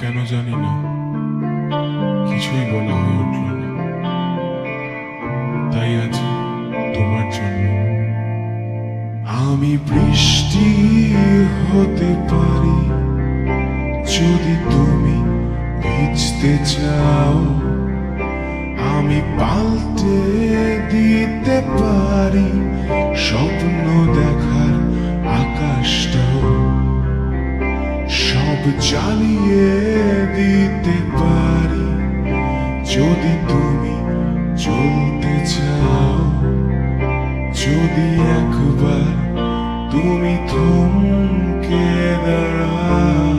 কেন জানি না কিছুই বলা হয়ে উঠল না। তাই আজ তোমার জন্য আমি বৃষ্টি হতে পারি যদি তুমি ভিজতে চাও, আমি পাল্টে দিতে পারি স্বপ্ন দেখার আকাশটাও, সব জ্বালিয়ে দিতে পারি যদি তুমি চলতে চাও। যদি একবার তুমি থমকে দাঁড়াও,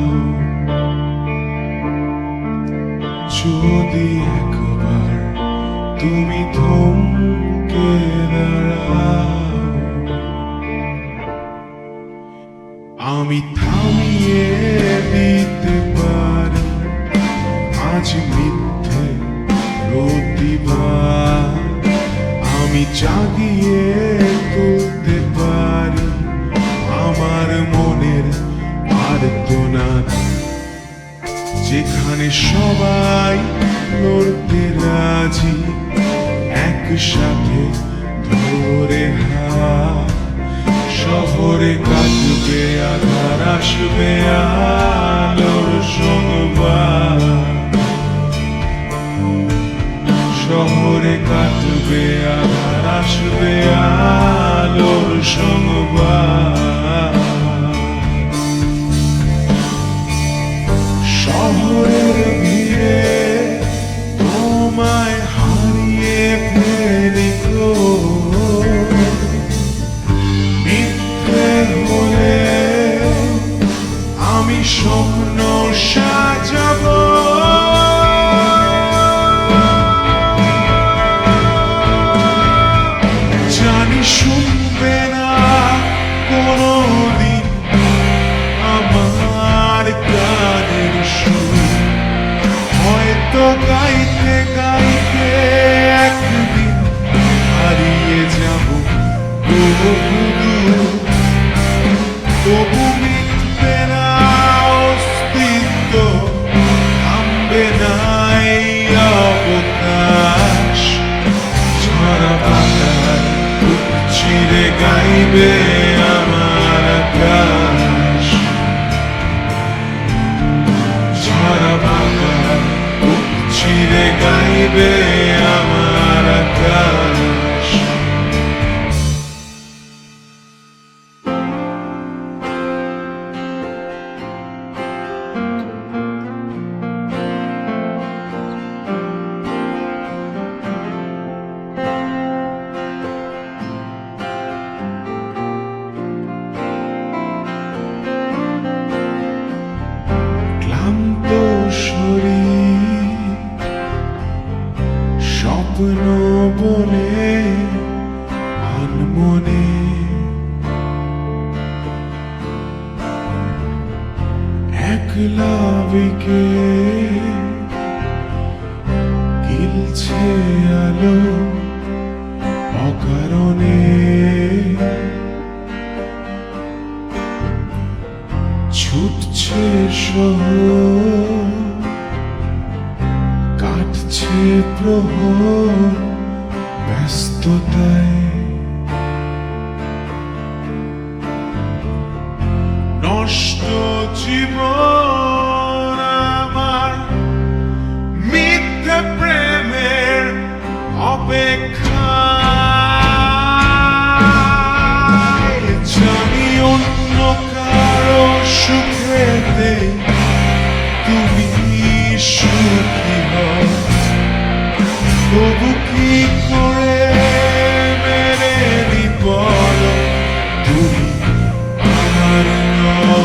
যদি একবার তুমি থমকে দাঁড়াও, আমি থামিয়ে দিতে পারি আজ মিথ্যে প্রতিভা, আমি জাগিয়ে তুলতে পারি আমার মনের আর্তনাদ, যেখানে সবাই লড়তে রাজি একসাথে ধরে হাত। শহরে কাটবে আধার, আসবে আলোর সংবাদ, শহরে কাটবে আধার, আসবে আলোর সংবাদ। শহরের ভিড়ে তোমায় হারিয়ে ফেলি গো, মিথ্যে হলে আমি স্বপ্ন সাজাবো। জানি শুনবে না কোনদিন আমার গানের সুর, হয়তো গাইতে গাইতে একদিন হারিয়ে যাব তবু মিটবে না অস্তিত্ব, থামবে না এই অবকাশ। ঝরা পাতার বুক চিরে গাইবে আমার আকাশ, ঝরা পাতার বুক চিরে গাইবে আমার আকাশ। ক্লান্ত শরীর স্বপ্ন বনে আনমনে, একলা বিকে গিলছে আলো অকারণে। ছুটছে শহর, কাটছে প্রহর ব্যস্ততায়, নষ্ট জীবন আমার মিথ্যে প্রেমের অপেক্ষায়। জানি অন্য কারো সুখেতে তুমি সুখী হও, তবু কি করে মেনে নিব তুমি আমার নও।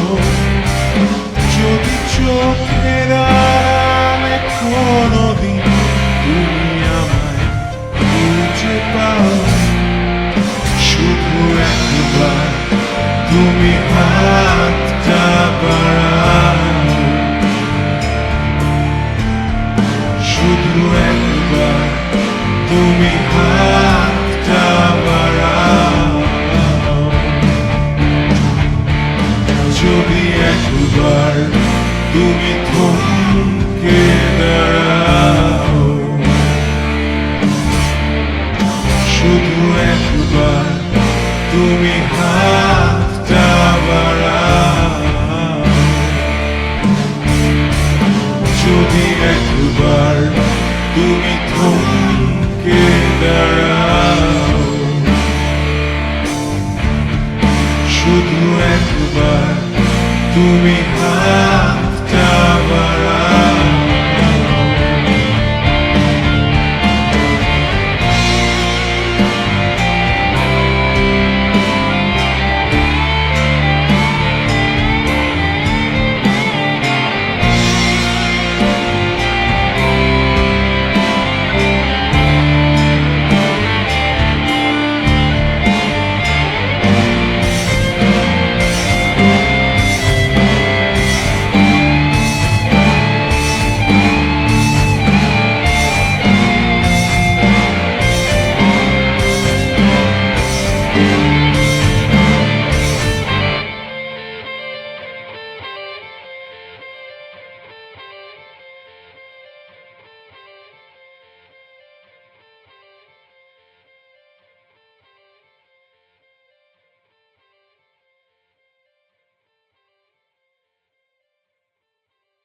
যদি চোখের আড়ালে কোনদিন তুমি আমায় খুঁজে পাও, শুধু একবার তুমি হাতটা বাড়াও, শুধু একবার তুমি হাতটা বাড়াও। যদি একবার তুমি তুমি